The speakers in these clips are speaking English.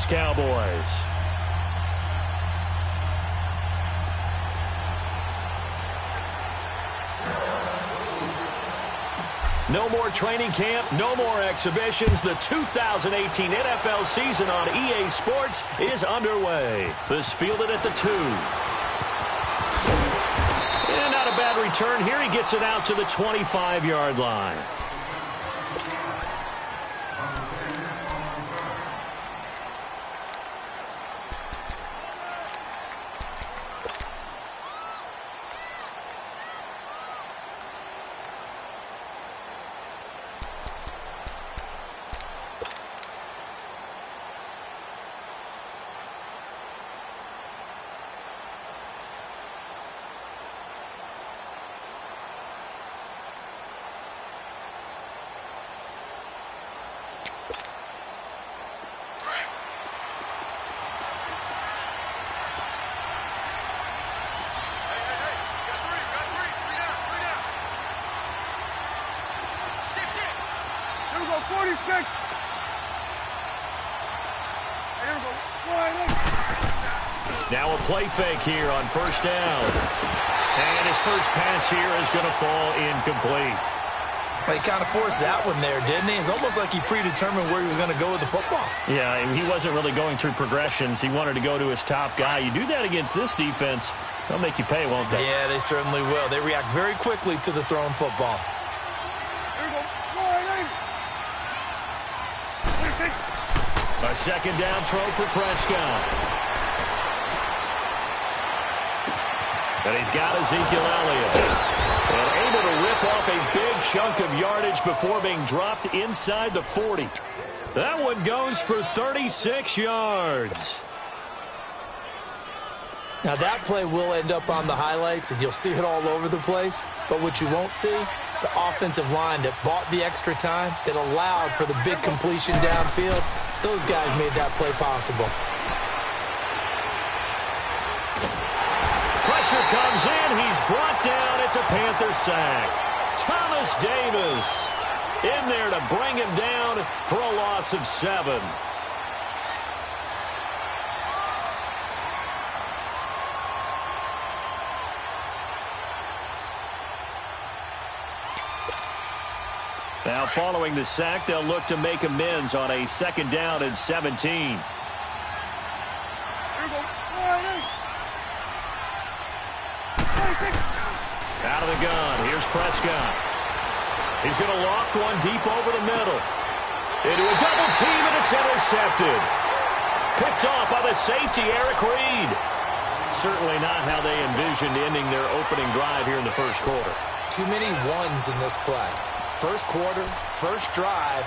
Dallas Cowboys. No more training camp, no more exhibitions. The 2018 NFL season on EA Sports is underway. This fielded at the 2. And not a bad return here. He gets it out to the 25-yard line. Now a play fake here on first down. And his first pass here is going to fall incomplete. Well, he kind of forced that one there, didn't he? It's almost like he predetermined where he was going to go with the football. Yeah, and he wasn't really going through progressions. He wanted to go to his top guy. You do that against this defense, they'll make you pay, won't they? Yeah, they certainly will. They react very quickly to the thrown football. A second down throw for Prescott. And he's got Ezekiel Elliott. And able to rip off a big chunk of yardage before being dropped inside the 40. That one goes for 36 yards. Now that play will end up on the highlights, and you'll see it all over the place. But what you won't see, the offensive line that bought the extra time, that allowed for the big completion downfield, those guys made that play possible. Pressure comes in. He's brought down. It's a Panther sack. Thomas Davis in there to bring him down for a loss of 7. Now, following the sack, they'll look to make amends on a second down and 17. Out of the gun, here's Prescott. He's going to loft one deep over the middle. Into a double team, and it's intercepted. Picked off by the safety, Eric Reed. Certainly not how they envisioned ending their opening drive here in the first quarter. Too many ones in this play. First quarter, first drive,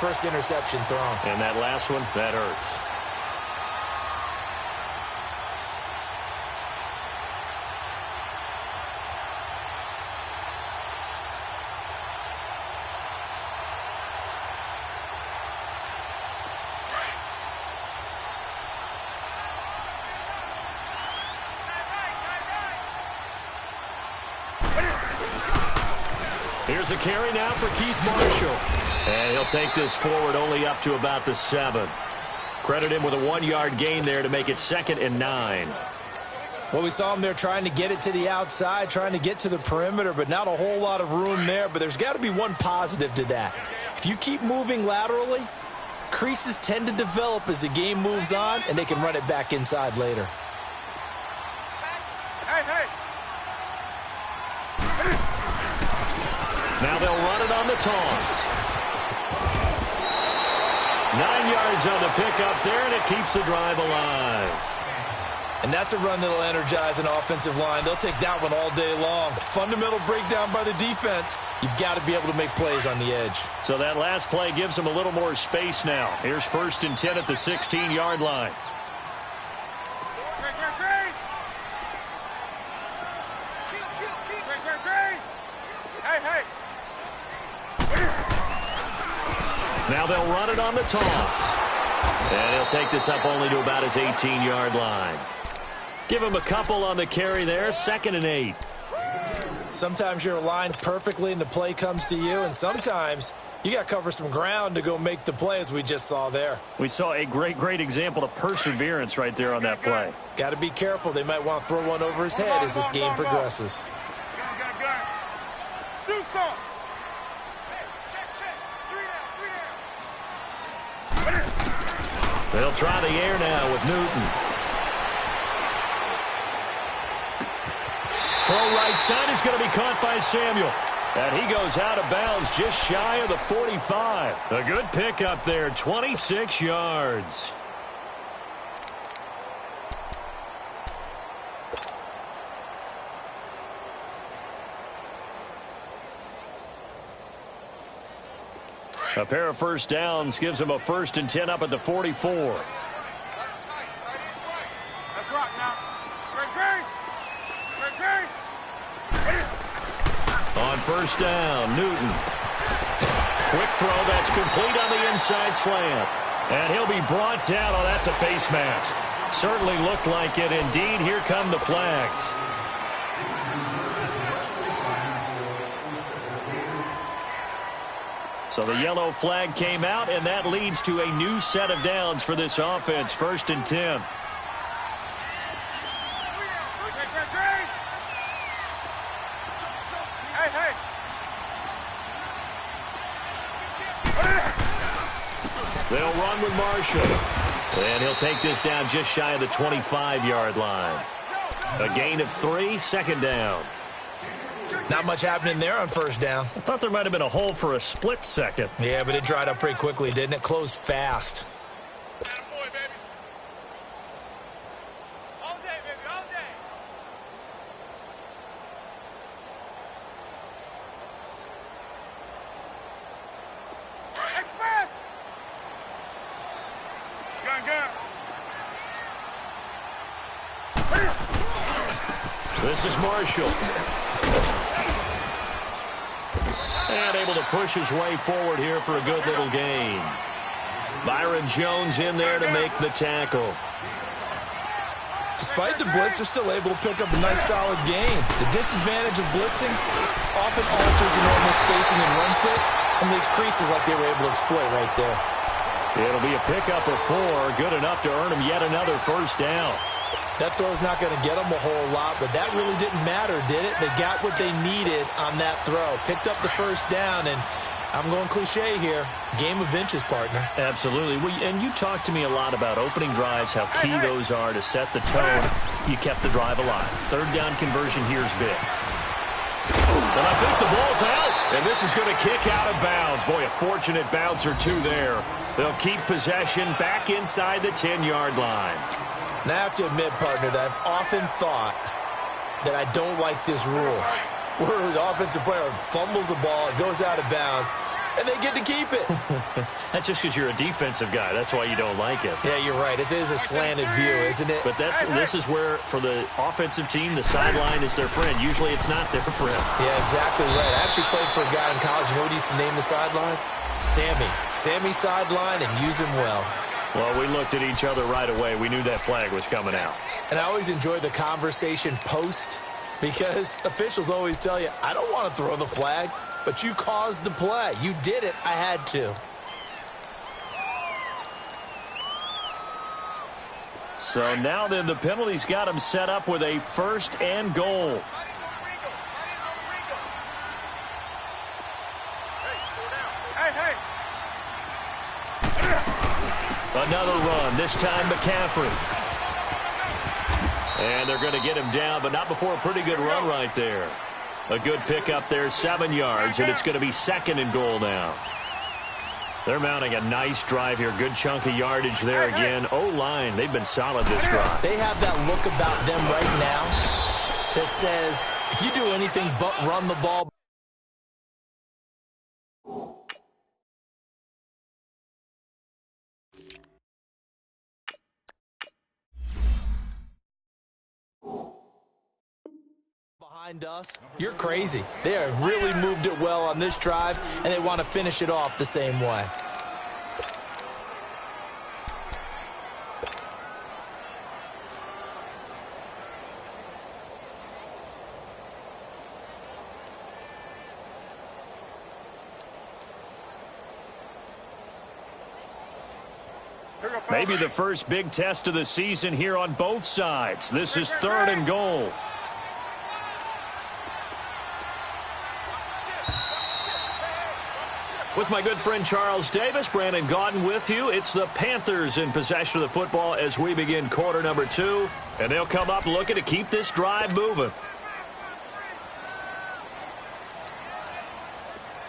first interception thrown. And that last one, that hurts. Here's a carry now for Keith Marshall. And he'll take this forward only up to about the 7. Credit him with a 1-yard gain there to make it 2nd and 9. Well, we saw him there trying to get it to the outside, trying to get to the perimeter, but not a whole lot of room there. But there's got to be one positive to that. If you keep moving laterally, creases tend to develop as the game moves on, and they can run it back inside later. Now they'll run it on the toss. 9 yards on the pickup there, and it keeps the drive alive. And that's a run that'll energize an offensive line. They'll take that one all day long. Fundamental breakdown by the defense. You've got to be able to make plays on the edge. So that last play gives them a little more space now. Here's 1st and 10 at the 16-yard line. Now they'll run it on the toss. And he'll take this up only to about his 18-yard line. Give him a couple on the carry there. 2nd and 8. Sometimes you're aligned perfectly and the play comes to you, and sometimes you got to cover some ground to go make the play, as we just saw there. We saw a great example of perseverance right there on that play. Got to be careful. They might want to throw one over his head as this game progresses. They'll try the air now with Newton. Throw right side is going to be caught by Samuel. And he goes out of bounds just shy of the 45. A good pickup there, 26 yards. A pair of first downs gives him a 1st and 10 up at the 44. Let's rock now. On first down, Newton. Quick throw that's complete on the inside slant. And he'll be brought down. Oh, that's a face mask. Certainly looked like it. Indeed, here come the flags. So the yellow flag came out, and that leads to a new set of downs for this offense. 1st and 10. They'll run with Marshall. And he'll take this down just shy of the 25-yard line. A gain of 3, 2nd down. Not much happening there on first down. I thought there might have been a hole for a split second. Yeah, but it dried up pretty quickly, didn't it? Closed fast. This is Marshall. And able to push his way forward here for a good little gain. Byron Jones in there to make the tackle. Despite the blitz, they're still able to pick up a nice, solid gain. The disadvantage of blitzing often alters the normal spacing and run fits and leaves creases like they were able to exploit right there. It'll be a pickup of 4, good enough to earn him yet another first down. That throw's not going to get them a whole lot, but that really didn't matter, did it? They got what they needed on that throw. Picked up the first down, and I'm going cliche here. Game of inches, partner. Absolutely. And you talked to me a lot about opening drives, how key those are to set the tone. You kept the drive alive. 3rd down conversion here's big. And I think the ball's out, and this is going to kick out of bounds. Boy, a fortunate bounce or 2 there. They'll keep possession back inside the 10-yard line. Now, I have to admit, partner, that I've often thought that I don't like this rule, where the offensive player fumbles the ball, it goes out of bounds, and they get to keep it. That's just because you're a defensive guy. That's why you don't like it. Yeah, you're right. It is a slanted view, isn't it? But this is where, for the offensive team, the sideline is their friend. Usually it's not their friend. Yeah, exactly right. I actually played for a guy in college. You know what he used to name the sideline? Sammy. Sammy sideline, and use him well. Well, we looked at each other right away. We knew that flag was coming out. And I always enjoy the conversation post because officials always tell you, I don't want to throw the flag, but you caused the play. You did it. I had to. So now then the penalty's got him set up with a 1st and goal. Another run, this time McCaffrey. And they're going to get him down, but not before a pretty good run right there. A good pickup there, 7 yards, and it's going to be 2nd and goal now. They're mounting a nice drive here. Good chunk of yardage there again. O-line, they've been solid this drive. They have that look about them right now that says, if you do anything but run the ball, behind us, you're crazy. They have really moved it well on this drive, and they want to finish it off the same way. Maybe the first big test of the season here on both sides. This is 3rd and goal. With my good friend Charles Davis, Brandon Gaudin with you. It's the Panthers in possession of the football as we begin quarter number 2. And they'll come up looking to keep this drive moving.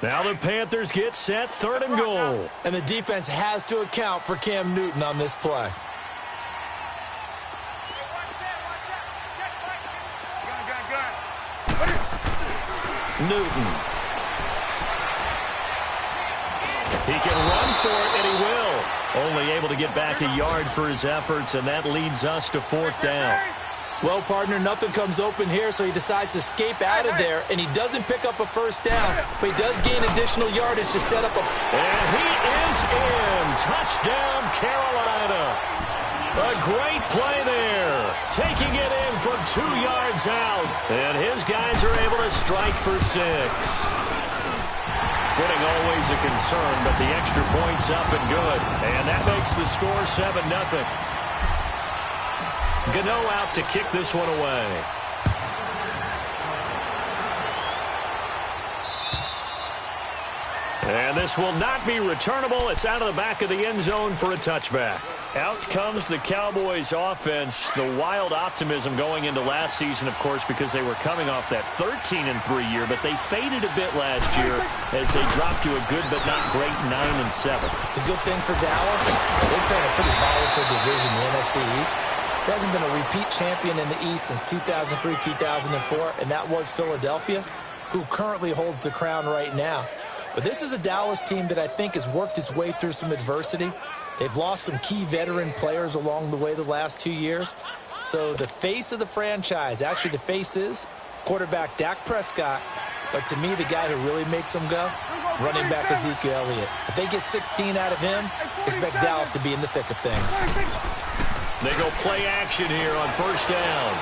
Now the Panthers get set, 3rd and goal. And the defense has to account for Cam Newton on this play. Newton. He can run for it, and he will. Only able to get back a yard for his efforts, and that leads us to 4th down. Well, partner, nothing comes open here, so he decides to escape out of there, and he doesn't pick up a first down, but he does gain additional yardage to set up a... And he is in. Touchdown, Carolina. A great play there. Taking it in from 2 yards out, and his guys are able to strike for 6. Footing always a concern, but the extra point's up and good. And that makes the score 7-0. Gano out to kick this one away. And this will not be returnable. It's out of the back of the end zone for a touchback. Out comes the Cowboys offense. The wild optimism going into last season, of course, because they were coming off that 13-3 year, but they faded a bit last year as they dropped to a good but not great 9-7. The good thing for Dallas, they're playing a pretty volatile division, the NFC East. There hasn't been a repeat champion in the East since 2003, 2004, and that was Philadelphia, who currently holds the crown right now. But this is a Dallas team that I think has worked its way through some adversity. They've lost some key veteran players along the way the last 2 years. So the face of the franchise, actually the face is quarterback Dak Prescott. But to me, the guy who really makes them go, running back Ezekiel Elliott. If they get 16 out of him, expect Dallas to be in the thick of things. They go play action here on 1st down.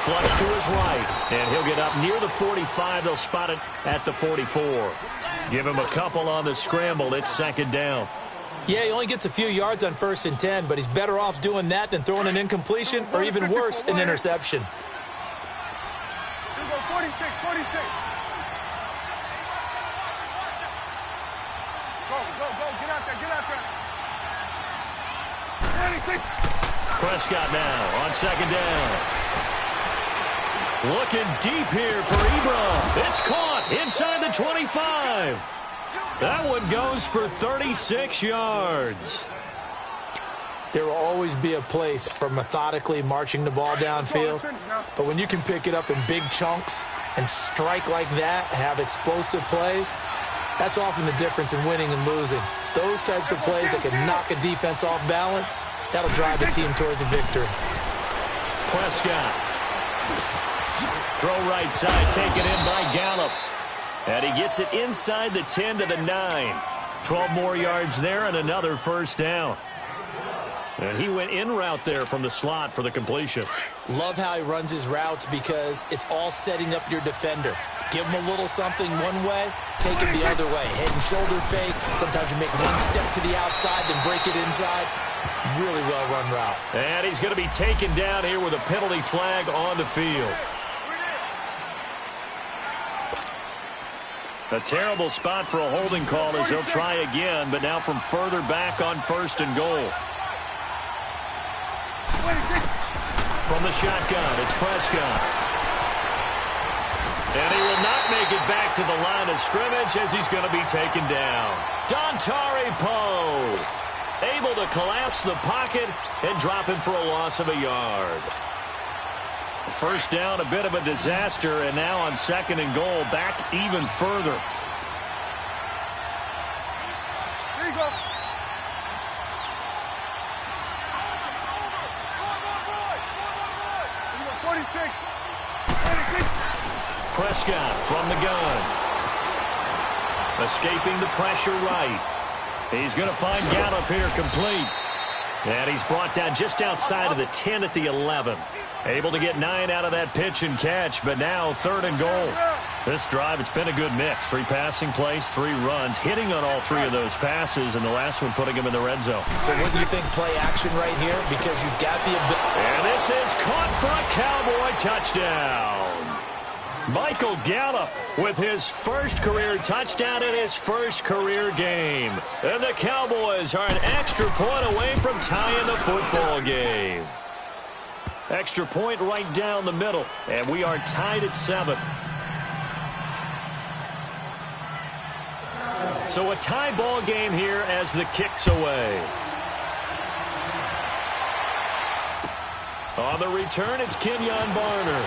Flush to his right, and he'll get up near the 45. They'll spot it at the 44. Give him a couple on the scramble. It's 2nd down. Yeah, he only gets a few yards on 1st and 10, but he's better off doing that than throwing an incompletion or even worse, an interception. Here we go, 46. Go, get out there. 26. Prescott now on 2nd down. Looking deep here for Ebron. It's caught inside the 25. That one goes for 36 yards. There will always be a place for methodically marching the ball downfield. But when you can pick it up in big chunks and strike like that, have explosive plays, that's often the difference in winning and losing. Those types of plays that can knock a defense off balance, that'll drive the team towards a victory. Prescott. Throw right side, taken in by Gallup. And he gets it inside the 10 to the 9. 12 more yards there and another 1st down. And he went in route there from the slot for the completion. Love how he runs his routes because it's all setting up your defender. Give him a little something one way, take it the other way. Head and shoulder fake. Sometimes you make one step to the outside, then break it inside. Really well-run route. And he's going to be taken down here with a penalty flag on the field. A terrible spot for a holding call as he'll try again, but now from further back on 1st and goal. From the shotgun, it's Prescott. And he will not make it back to the line of scrimmage as he's going to be taken down. Dontari Poe able to collapse the pocket and drop him for a loss of a yard. 1st down, a bit of a disaster, and now on 2nd and goal, back even further. Here you go. Here you go, 46. Prescott from the gun. Escaping the pressure right. He's going to find Gallup here complete. And he's brought down just outside of the 10 at the 11. Able to get 9 out of that pitch and catch, but now 3rd and goal. This drive, it's been a good mix. 3 passing plays, 3 runs, hitting on all 3 of those passes, and the last one putting him in the red zone. So what do you think play action right here? Because you've got the ability. And this is caught for a Cowboy touchdown. Michael Gallup with his first career touchdown in his first career game. And the Cowboys are an extra point away from tying the football game. Extra point right down the middle, and we are tied at 7. So a tie ball game here as the kick's away. On the return, it's Kenyon Barner.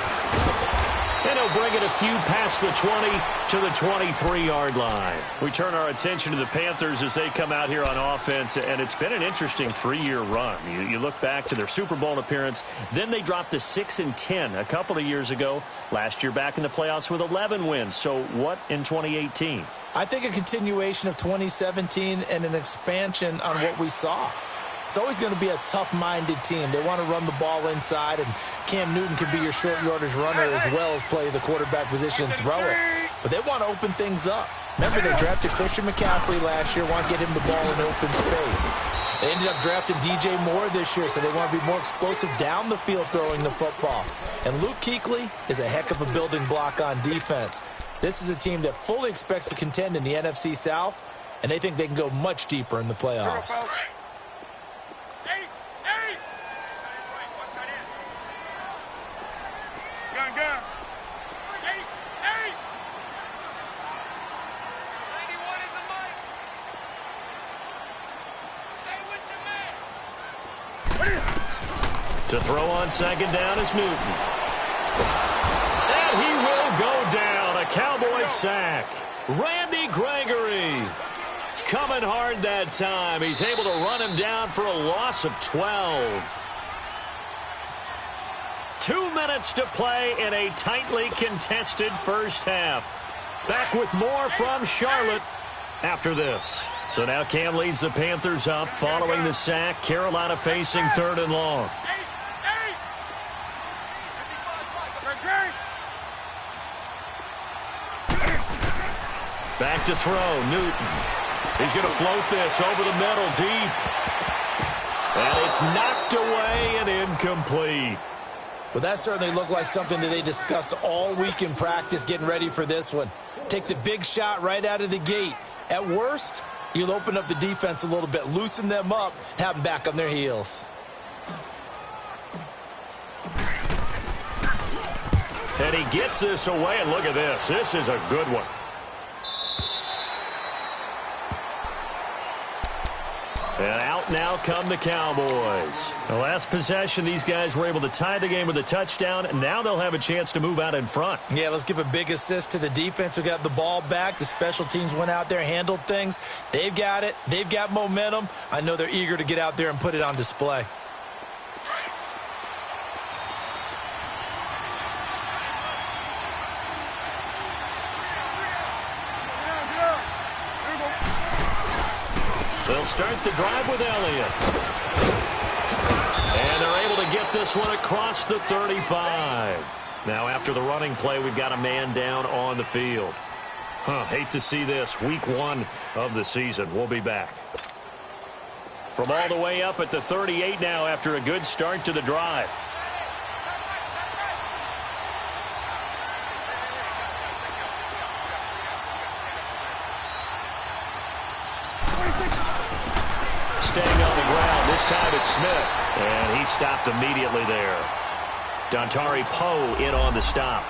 And he'll bring it a few past the 20 to the 23-yard line. We turn our attention to the Panthers as they come out here on offense, and it's been an interesting 3-year run. You look back to their Super Bowl appearance, then they dropped to 6-10 a couple of years ago. Last year back in the playoffs with 11 wins. So what in 2018? I think a continuation of 2017 and an expansion on what we saw. It's always going to be a tough-minded team. They want to run the ball inside, and Cam Newton can be your short yardage runner as well as play the quarterback position and throw it. But they want to open things up. Remember, they drafted Christian McCaffrey last year, want to get him the ball in open space. They ended up drafting DJ Moore this year, so they want to be more explosive down the field throwing the football. And Luke Kuechly is a heck of a building block on defense. This is a team that fully expects to contend in the NFC South, and they think they can go much deeper in the playoffs. To throw on second down is Newton. And he will go down. A Cowboy sack. Randy Gregory coming hard that time. He's able to run him down for a loss of 12. 2 minutes to play in a tightly contested first half. Back with more from Charlotte after this. So now Cam leads the Panthers up following the sack. Carolina facing 3rd and long. Back to throw, Newton. He's going to float this over the middle, deep. And it's knocked away and incomplete. Well, that certainly looked like something that they discussed all week in practice getting ready for this one. Take the big shot right out of the gate. At worst, you'll open up the defense a little bit, loosen them up, have them back on their heels. And he gets this away, and look at this. This is a good one. And out now come the Cowboys. The last possession, these guys were able to tie the game with a touchdown, and now they'll have a chance to move out in front. Yeah, let's give a big assist to the defense who got the ball back. The special teams went out there, handled things. They've got it. They've got momentum. I know they're eager to get out there and put it on display. They'll start the drive with Elliott. And they're able to get this one across the 35. Now, after the running play, we've got a man down on the field. Hate to see this. Week 1 of the season. We'll be back. From all the way up at the 38 now after a good start to the drive. Staying on the ground. This time it's Smith. And he stopped immediately there. Dontari Poe in on the stop.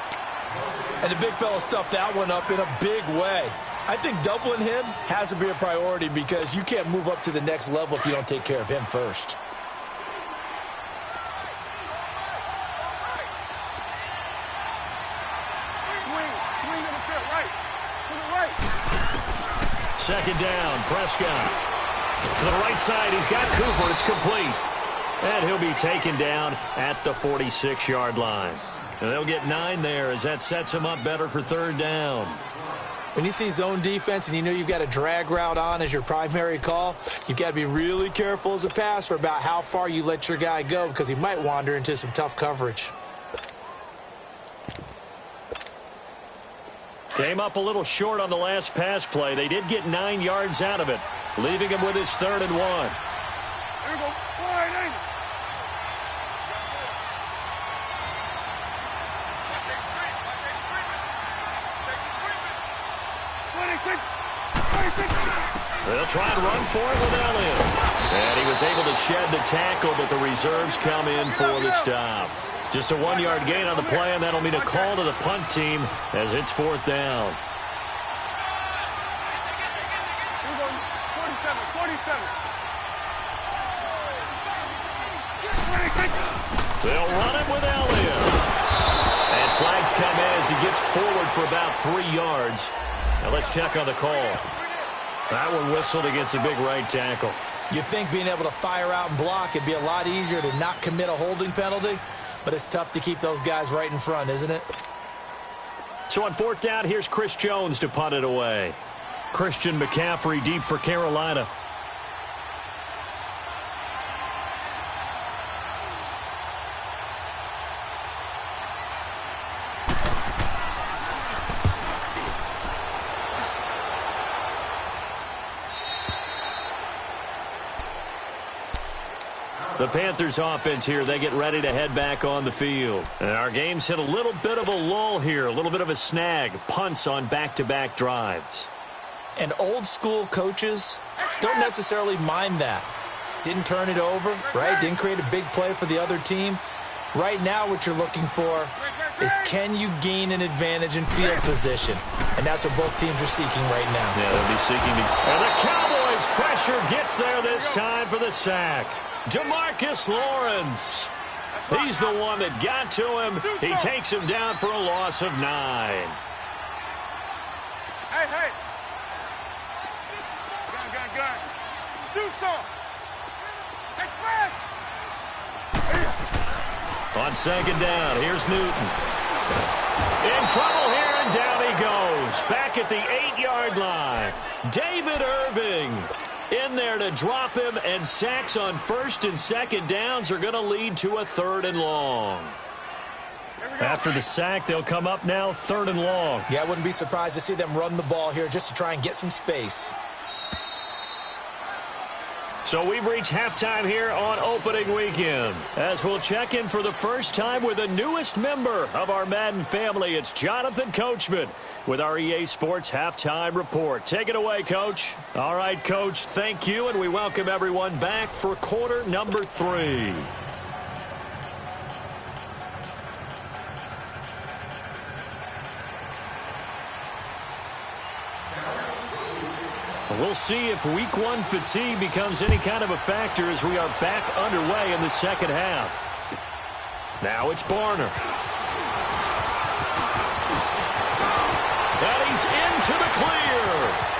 And the big fella stuffed that one up in a big way. I think doubling him has to be a priority because you can't move up to the next level if you don't take care of him first. Second down, Prescott. To the right side, he's got Cooper. It's complete. And he'll be taken down at the 46-yard line. And they'll get 9 there as that sets him up better for 3rd down. When you see zone defense and you know you've got a drag route on as your primary call, you've got to be really careful as a passer about how far you let your guy go because he might wander into some tough coverage. Came up a little short on the last pass play. They did get 9 yards out of it, leaving him with his 3rd and 1. Here we go. Wide angle. They'll try and run for it with Elliott. And he was able to shed the tackle, but the reserves come in for the stop. Just a 1-yard gain on the play, and that'll mean a call to the punt team as it's 4th down. Here we go. 47, 47. They'll run it with Elliott. And flags come in as he gets forward for about 3 yards. Now let's check on the call. That one whistled against a big right tackle. You'd think being able to fire out and block, it'd be a lot easier to not commit a holding penalty, but it's tough to keep those guys right in front, isn't it? So on 4th down, here's Chris Jones to punt it away. Christian McCaffrey deep for Carolina. The Panthers offense here, they get ready to head back on the field. And our game's hit a little bit of a lull here, a little bit of a snag. Punts on back-to-back drives. And old school coaches don't necessarily mind that. Didn't turn it over, right? Didn't create a big play for the other team. Right now what you're looking for is, can you gain an advantage in field position? And that's what both teams are seeking right now. Yeah, they'll be seeking and the Cowboys' pressure gets there this time for the sack. DeMarcus Lawrence. He's the one that got to him. He takes him down for a loss of 9. Hey, hey. Gun. Do something. Take back. On 2nd down, here's Newton. In trouble here, and down he goes. Back at the 8-yard line. David Irving in there to drop him, and sacks on 1st and 2nd downs are going to lead to a 3rd and long. After the sack, they'll come up now 3rd and long. Yeah, I wouldn't be surprised to see them run the ball here just to try and get some space. So we've reached halftime here on opening weekend. As we'll check in for the first time with the newest member of our Madden family, it's Jonathan Coachman with our EA Sports Halftime Report. Take it away, Coach. All right, Coach, thank you, and we welcome everyone back for quarter number 3. We'll see if week 1 fatigue becomes any kind of a factor as we are back underway in the second half. Now it's Barner. And he's into the clear.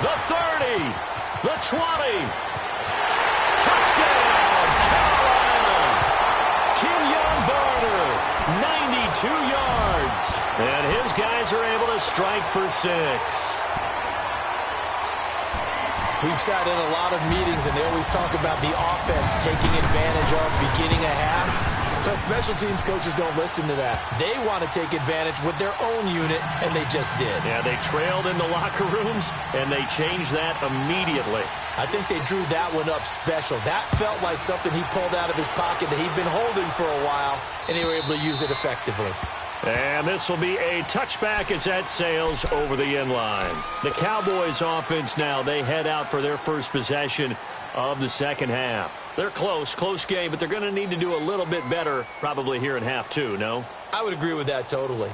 The 30. The 20. Touchdown, Carolina. Kenyon Barner, 92 yards. And his guys are able to strike for 6. We've sat in a lot of meetings, and they always talk about the offense taking advantage of beginning a half. But special teams coaches don't listen to that. They want to take advantage with their own unit, and they just did. Yeah, they trailed in the locker rooms, and they changed that immediately. I think they drew that one up special. That felt like something he pulled out of his pocket that he'd been holding for a while, and they were able to use it effectively. And this will be a touchback as that sails over the end line. The Cowboys offense now, they head out for their first possession of the second half. They're close game, but they're going to need to do a little bit better probably here in half 2, no? I would agree with that totally.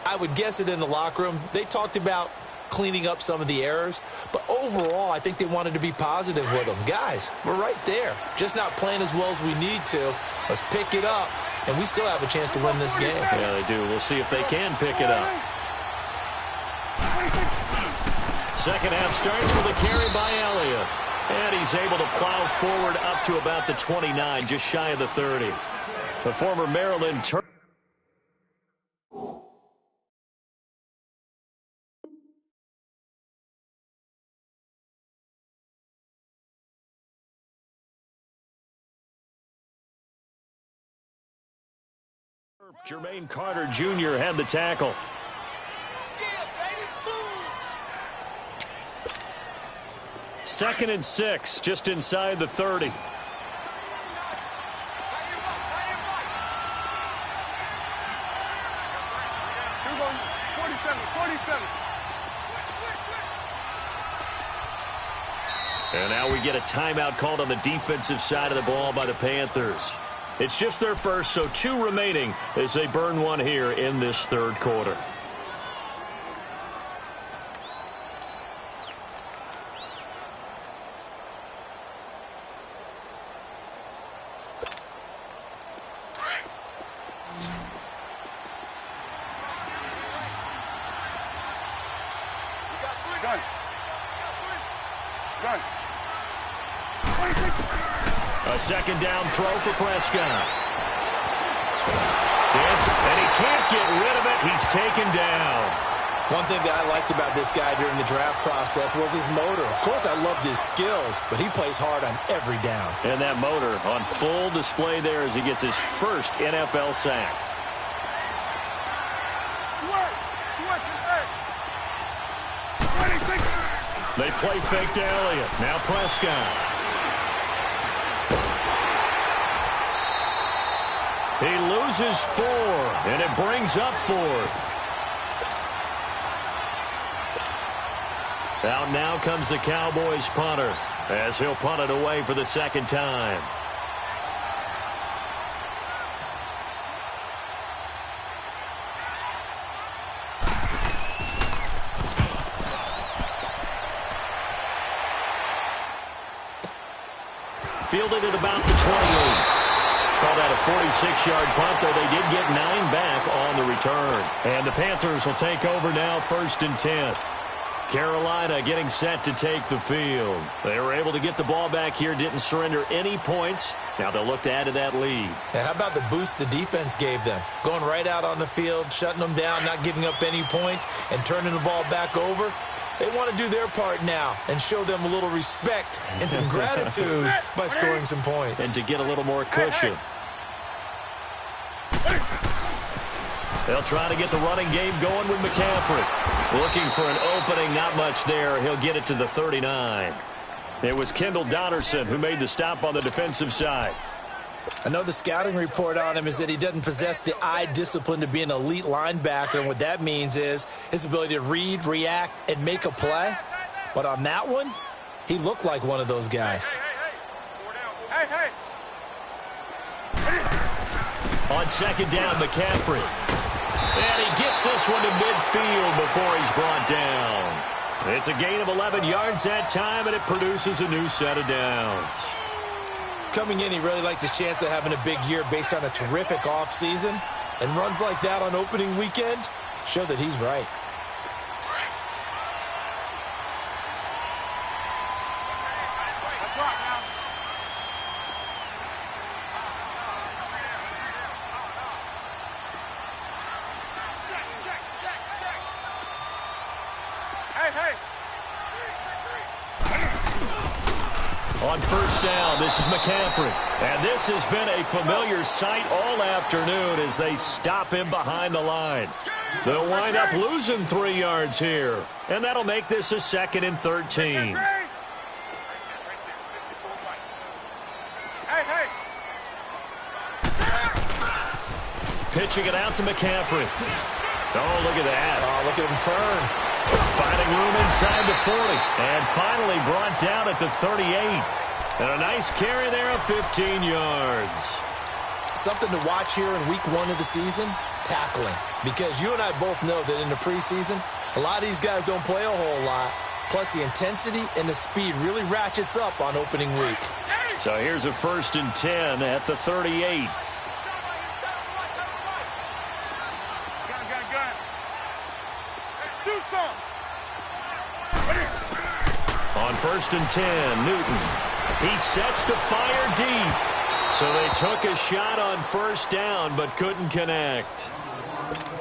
I would guess it in the locker room. They talked about cleaning up some of the errors, but overall I think they wanted to be positive with them. Guys, we're right there. Just not playing as well as we need to. Let's pick it up, and we still have a chance to win this game. Yeah, they do. We'll see if they can pick it up. Second half starts with a carry by Elliott. And he's able to plow forward up to about the 29, just shy of the 30. The former Maryland Terps. Jermaine Carter Jr. had the tackle. 2nd and 6, just inside the 30. You're going 47. And now we get a timeout called on the defensive side of the ball by the Panthers. It's just their first, so 2 remaining as they burn one here in this 3rd quarter. Gun. A 2nd down throw for Prescott. And he can't get rid of it. He's taken down. One thing that I liked about this guy during the draft process was his motor. Of course, I loved his skills, but he plays hard on every down. And that motor on full display there as he gets his first NFL sack. They play fake to Elliott. Now Prescott. He loses 4, and it brings up 4th. Out now comes the Cowboys punter as he'll punt it away for the 2nd time. Fielded at about the 28. Call that a 46-yard punt, though they did get 9 back on the return. And the Panthers will take over now, 1st and 10. Carolina getting set to take the field. They were able to get the ball back here, didn't surrender any points. Now they'll look to add to that lead. Yeah, how about the boost the defense gave them? Going right out on the field, shutting them down, not giving up any points, and turning the ball back over. They want to do their part now and show them a little respect and some gratitude by scoring some points. And to get a little more cushion. They'll try to get the running game going with McCaffrey. Looking for an opening, not much there. He'll get it to the 39. It was Kendall Donnerson who made the stop on the defensive side. I know the scouting report on him is that he doesn't possess the eye discipline to be an elite linebacker, and what that means is his ability to read, react, and make a play. But on that one, he looked like one of those guys. Hey. On 2nd down, McCaffrey. And he gets this one to midfield before he's brought down. It's a gain of 11 yards that time, and it produces a new set of downs. Coming in, he really liked his chance of having a big year based on a terrific offseason. And runs like that on opening weekend show that he's right. Hey. On 1st down, this is McCaffrey. And this has been a familiar sight all afternoon as they stop him behind the line. They'll wind up losing 3 yards here. And that'll make this a 2nd and 13. Hey. Pitching it out to McCaffrey. Oh, look at that. Oh, look at him turn. Finding room inside the 40. And finally brought down at the 38. And a nice carry there of 15 yards. Something to watch here in week 1 of the season, tackling. Because you and I both know that in the preseason, a lot of these guys don't play a whole lot. Plus the intensity and the speed really ratchets up on opening week. So here's a 1st and 10 at the 38. Gun. Do some. On 1st and 10, Newton. He sets to fire deep. So they took a shot on 1st down, but couldn't connect.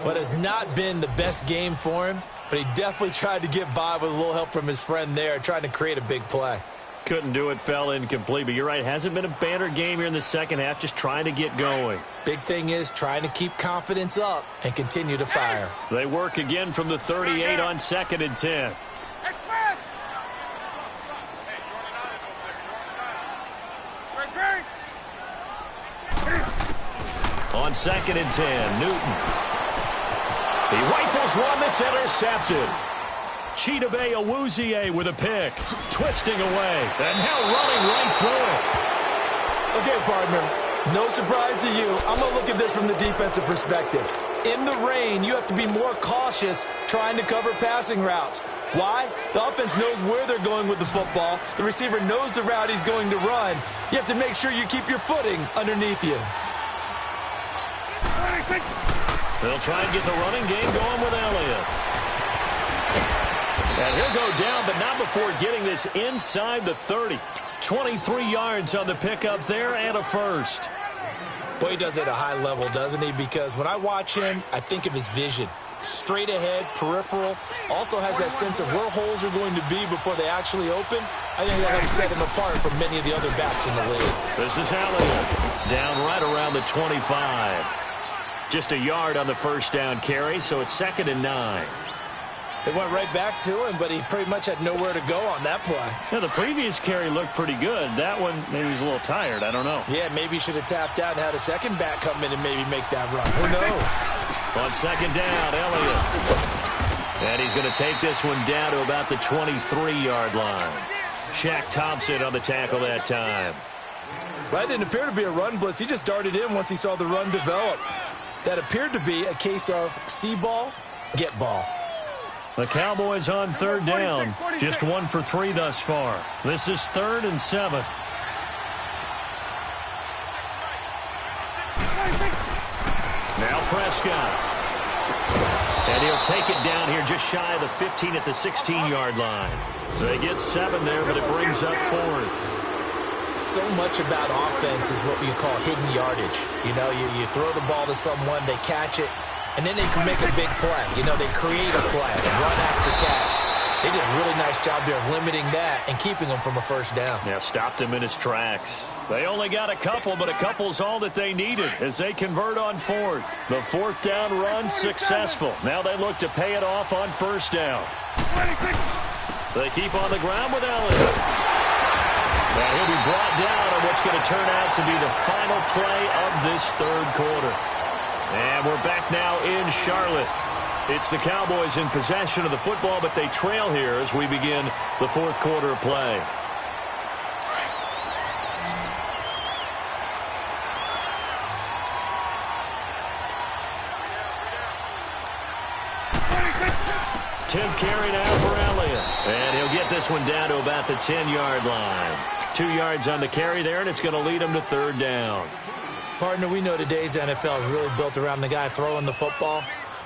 What has not been the best game for him, but he definitely tried to get by with a little help from his friend there, trying to create a big play. Couldn't do it, fell incomplete. But you're right, hasn't been a banner game here in the 2nd half, just trying to get going. Big thing is trying to keep confidence up and continue to fire. They work again from the 38 on 2nd and 10. On 2nd and 10, Newton. He rifles one that's intercepted. Chidobe Awuzie with a pick. Twisting away. And now running right through it. Okay, partner. No surprise to you. I'm going to look at this from the defensive perspective. In the rain, you have to be more cautious trying to cover passing routes. Why? The offense knows where they're going with the football. The receiver knows the route he's going to run. You have to make sure you keep your footing underneath you. They'll try and get the running game going with Elliott. And he'll go down, but not before getting this inside the 30. 23 yards on the pickup there and a first. Boy, he does it at a high level, doesn't he? Because when I watch him, I think of his vision. Straight ahead, peripheral. Also has that sense of where holes are going to be before they actually open. I think that helps set him apart from many of the other backs in the league. This is Elliott. Down right around the 25. Just a yard on the first down carry, so it's 2nd and 9. They went right back to him, but he pretty much had nowhere to go on that play. Yeah, the previous carry looked pretty good. That one, maybe he was a little tired. I don't know. Yeah, maybe he should have tapped out and had a second back come in and maybe make that run. Who knows? On 2nd down, Elliott. And he's going to take this one down to about the 23-yard line. Shaq Thompson on the tackle that time. Well, that didn't appear to be a run blitz. He just darted in once he saw the run develop. That appeared to be a case of see ball, get ball. The Cowboys on 3rd down. Just 1 for 3 thus far. This is 3rd and 7. Now Prescott. And he'll take it down here just shy of the 15 at the 16-yard line. They get 7 there, but it brings up 4th. So much about offense is what you call hidden yardage. You know, you throw the ball to someone, they catch it, and then they can make a big play. You know, they create a play, run after catch. They did a really nice job there of limiting that and keeping him from a first down. Yeah, stopped him in his tracks. They only got a couple, but a couple's all that they needed as they convert on 4th. The 4th down run successful. Now they look to pay it off on 1st down. They keep on the ground with Elliott. And he'll be brought down on what's going to turn out to be the final play of this 3rd quarter. And we're back now in Charlotte. It's the Cowboys in possession of the football, but they trail here as we begin the 4th quarter of play. Tenth carry now for Elliott. And he'll get this one down to about the 10-yard line. 2 yards on the carry there, and it's going to lead him to 3rd down. Partner, we know today's NFL is really built around the guy throwing the football.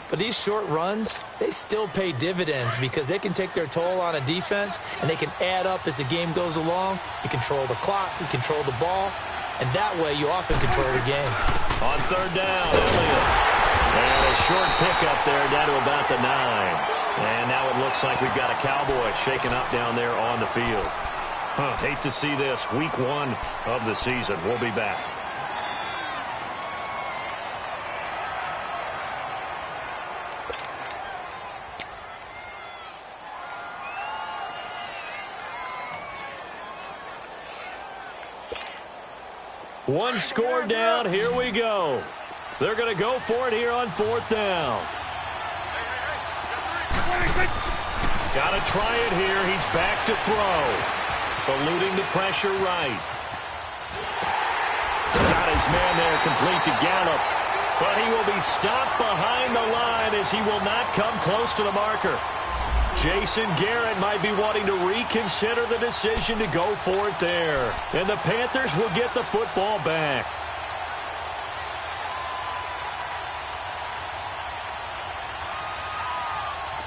But these short runs, they still pay dividends because they can take their toll on a defense, and they can add up as the game goes along. You control the clock, you control the ball, and that way you often control the game. On 3rd down, Elliott. And a short pickup there down to about the 9. And now it looks like we've got a Cowboy shaking up down there on the field. Hate to see this. Week 1 of the season. We'll be back. One score down. Here we go. They're going to go for it here on 4th down. Got to try it here. He's back to throw. Eluding the pressure right. Got his man there complete to Gallup. But he will be stopped behind the line as he will not come close to the marker. Jason Garrett might be wanting to reconsider the decision to go for it there. And the Panthers will get the football back.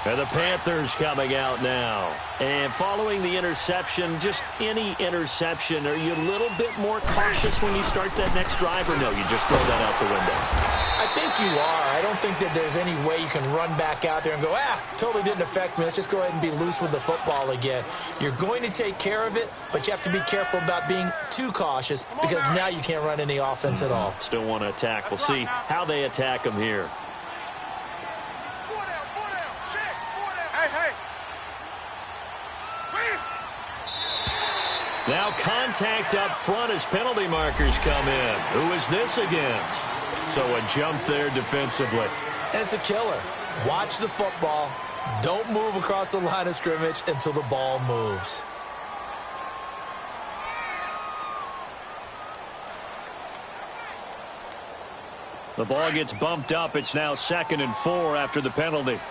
And the Panthers coming out now. And following the interception, just any interception, are you a little bit more cautious when you start that next drive, or no, you just throw that out the window? I think you are. I don't think that there's any way you can run back out there and go, totally didn't affect me. Let's just go ahead and be loose with the football again. You're going to take care of it, but you have to be careful about being too cautious because now you can't run any offense at all. Still want to attack. We'll see how they attack them here. Now contact up front as penalty markers come in. Who is this against? So a jump there defensively. And it's a killer. Watch the football. Don't move across the line of scrimmage until the ball moves. The ball gets bumped up. It's now 2nd and 4 after the penalty. Hey,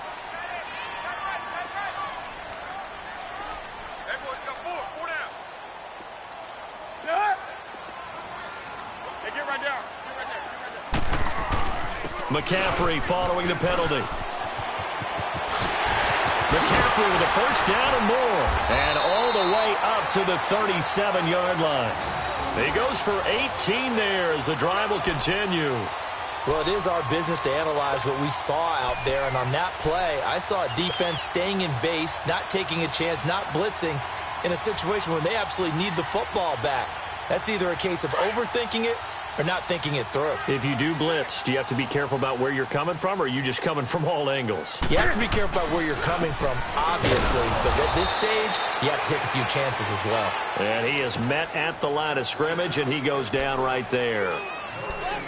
boys, got four down. Hey, get right down. McCaffrey following the penalty. McCaffrey with a first down and more. And all the way up to the 37-yard line. He goes for 18 there as the drive will continue. Well, it is our business to analyze what we saw out there. And on that play, I saw a defense staying in base, not taking a chance, not blitzing in a situation when they absolutely need the football back. That's either a case of overthinking it or not thinking it through. If you do blitz, do you have to be careful about where you're coming from, or are you just coming from all angles? You have to be careful about where you're coming from, obviously. But at this stage, you have to take a few chances as well. And he is met at the line of scrimmage, and he goes down right there.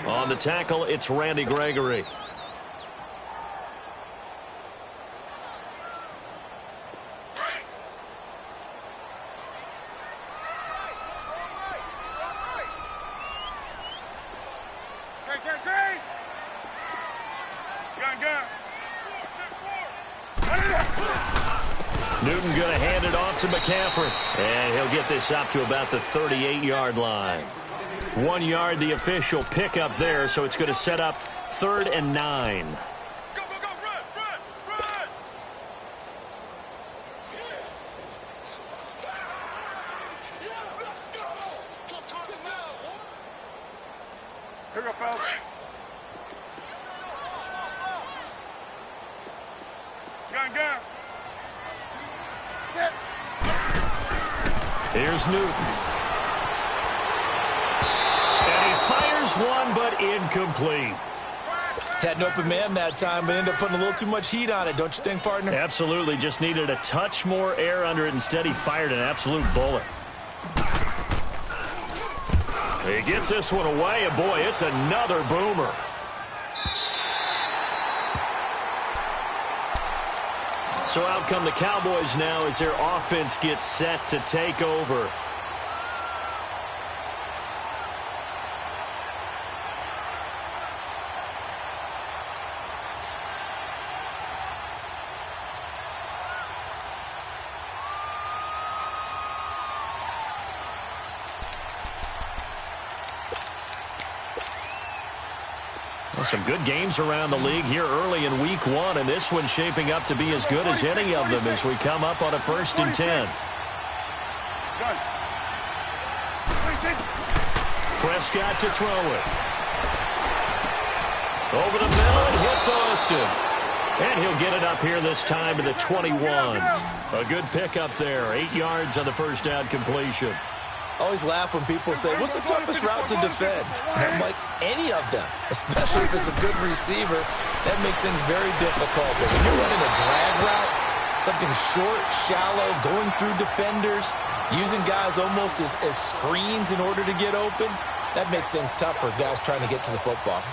On the tackle, it's Randy Gregory. Newton going to hand it off to McCaffrey. And he'll get this up to about the 38-yard line. 1 yard, the official pickup there, so it's going to set up 3rd and 9. Go, run! Here we go, fellas. Gun. Set. Here's Newton. And he fires one, but incomplete. Had an open man that time, but ended up putting a little too much heat on it, don't you think, partner? Absolutely. Just needed a touch more air under it. Instead, he fired an absolute bullet. He gets this one away, and boy, it's another boomer. So out come the Cowboys now as their offense gets set to take over. Some good games around the league here early in week 1, and this one's shaping up to be as good as any of them as we come up on a 1st and 10. Prescott to throw it. Over the middle, and hits Austin. And he'll get it up here this time to the 21. A good pickup there. 8 yards on the first down completion. I always laugh when people say, what's the toughest route to defend? And I'm like, any of them, especially if it's a good receiver. That makes things very difficult. But when you're running a drag route, something short, shallow, going through defenders, using guys almost as screens in order to get open, that makes things tough for guys trying to get to the football.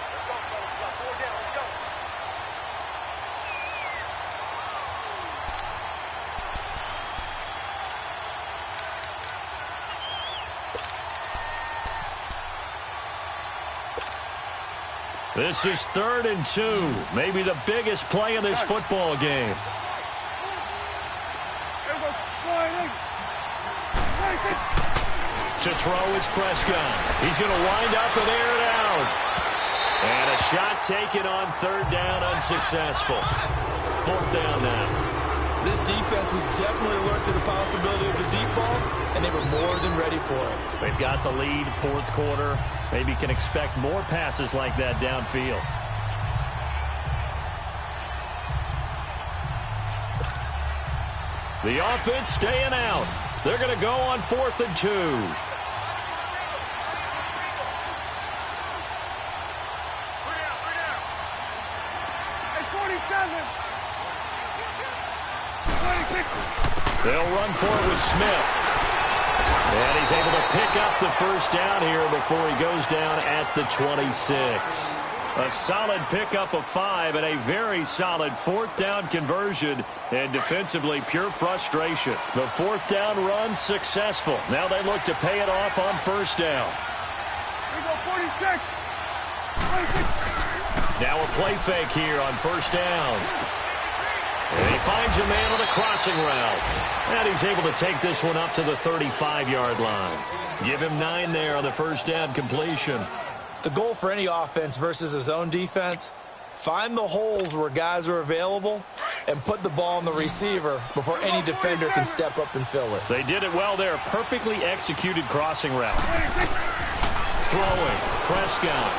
This is 3rd and 2. Maybe the biggest play in this football game. To throw is Prescott. He's going to wind up and air it out. And a shot taken on 3rd down, unsuccessful. 4th down now. This defense was definitely alert to the possibility of the deep ball, and they were more than ready for it. They've got the lead, 4th quarter. Maybe can expect more passes like that downfield. The offense staying out. They're going to go on 4th and 2. They'll run for it with Smith. And he's able to pick up the first down here before he goes down at the 26. A solid pickup of 5 and a very solid fourth down conversion, and defensively pure frustration. The fourth down run successful. Now they look to pay it off on first down. We go 46. 46. Now a play fake here on first down. And he finds a man on a crossing route. And he's able to take this one up to the 35-yard line. Give him 9 there on the first down completion. The goal for any offense versus his own defense, find the holes where guys are available and put the ball on the receiver before any defender can step up and fill it. They did it well there. Perfectly executed crossing route. Throwing. Prescott.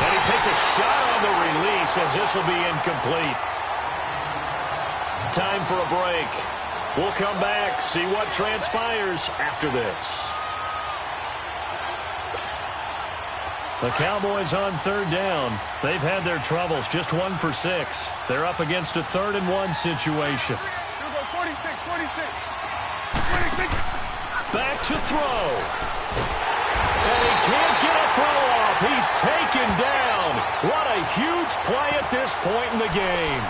And he takes a shot on the release as this will be incomplete. Time for a break. We'll come back, see what transpires after this. The Cowboys on third down. They've had their troubles, just 1 for 6. They're up against a 3rd and 1 situation. 46, 46. 46. Back to throw. And he can't get a throw off. He's taken down. What a huge play at this point in the game.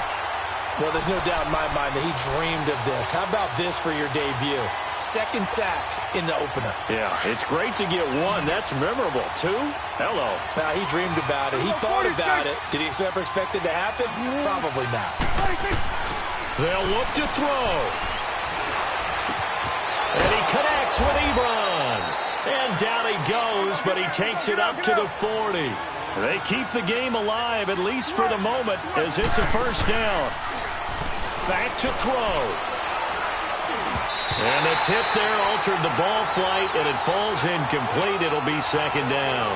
Well, there's no doubt in my mind that he dreamed of this. How about this for your debut? 2nd sack in the opener. Yeah, it's great to get 1. That's memorable. 2? Hello. Now, he dreamed about it. He thought about it. Did he ever expect it to happen? Probably not. They'll look to throw. And he connects with Ebron. And down he goes, but he takes it up to the 40. They keep the game alive, at least for the moment, as it's a first down. Back to throw. And the tip there altered the ball flight, and it falls incomplete. It'll be 2nd down.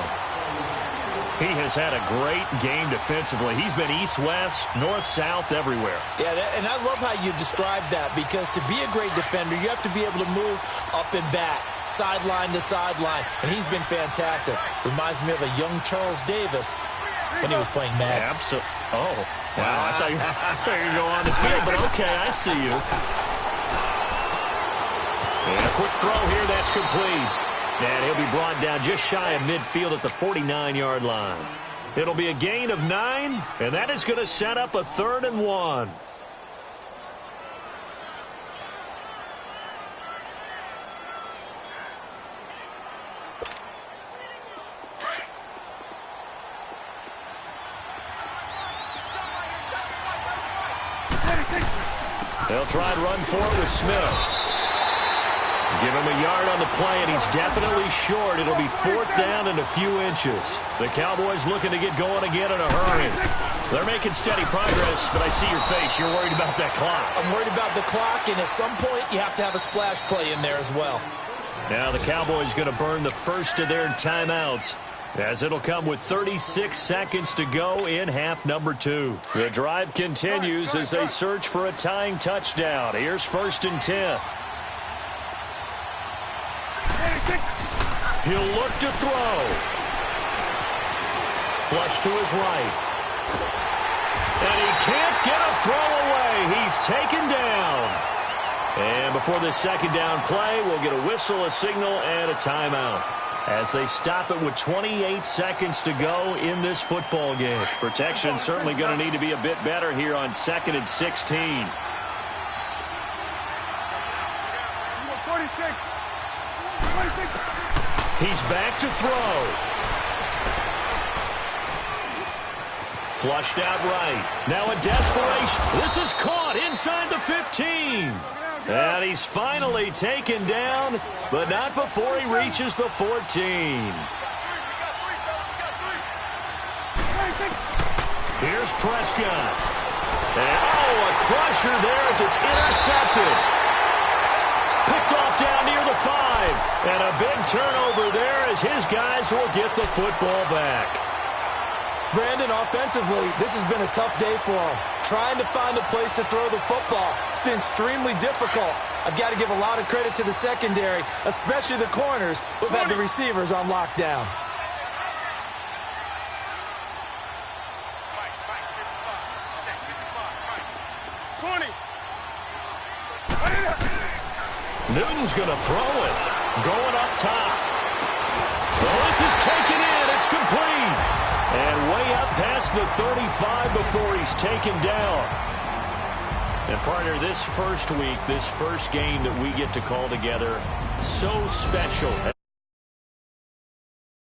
He has had a great game defensively. He's been east-west, north-south, everywhere. Yeah, and I love how you described that, because to be a great defender, you have to be able to move up and back, sideline to sideline, and he's been fantastic. Reminds me of a young Charles Davis when he was playing Madden. Absolutely. Oh, wow. I thought you were going to go on the field, but okay, I see you. And a quick throw here, that's complete. And he'll be brought down just shy of midfield at the 49-yard line. It'll be a gain of 9, and that is going to set up a 3rd and 1. They'll try and run for it with Smith. Give him a yard on the play, and he's definitely short. It'll be 4th down and a few inches. The Cowboys looking to get going again in a hurry. They're making steady progress, but I see your face. You're worried about that clock. I'm worried about the clock, and at some point you have to have a splash play in there as well. Now the Cowboys going to burn the first of their timeouts, as it'll come with 36 seconds to go in half number 2. The drive continues as they search for a tying touchdown. Here's 1st and 10. He'll look to throw. Flush to his right. And he can't get a throw away. He's taken down. And before this 2nd down play, we'll get a whistle, a signal, and a timeout, as they stop it with 28 seconds to go in this football game. Protection certainly going to need to be a bit better here on 2nd and 16. 46. 46. He's back to throw. Flushed out right. Now a desperation. This is caught inside the 15. And he's finally taken down, but not before he reaches the 14. Here's Prescott. And, a crusher there as it's intercepted. Picked off down near the 5. And a big turnover there as his guys will get the football back. Brandon, offensively, this has been a tough day for him. Trying to find a place to throw the football. It's been extremely difficult. I've got to give a lot of credit to the secondary, especially the corners who've had the receivers on lockdown. Newton's going to throw it. Going up top. Well, this is taken in. It's complete. And way up past the 35 before he's taken down. And partner, this first week, this first game that we get to call together, so special.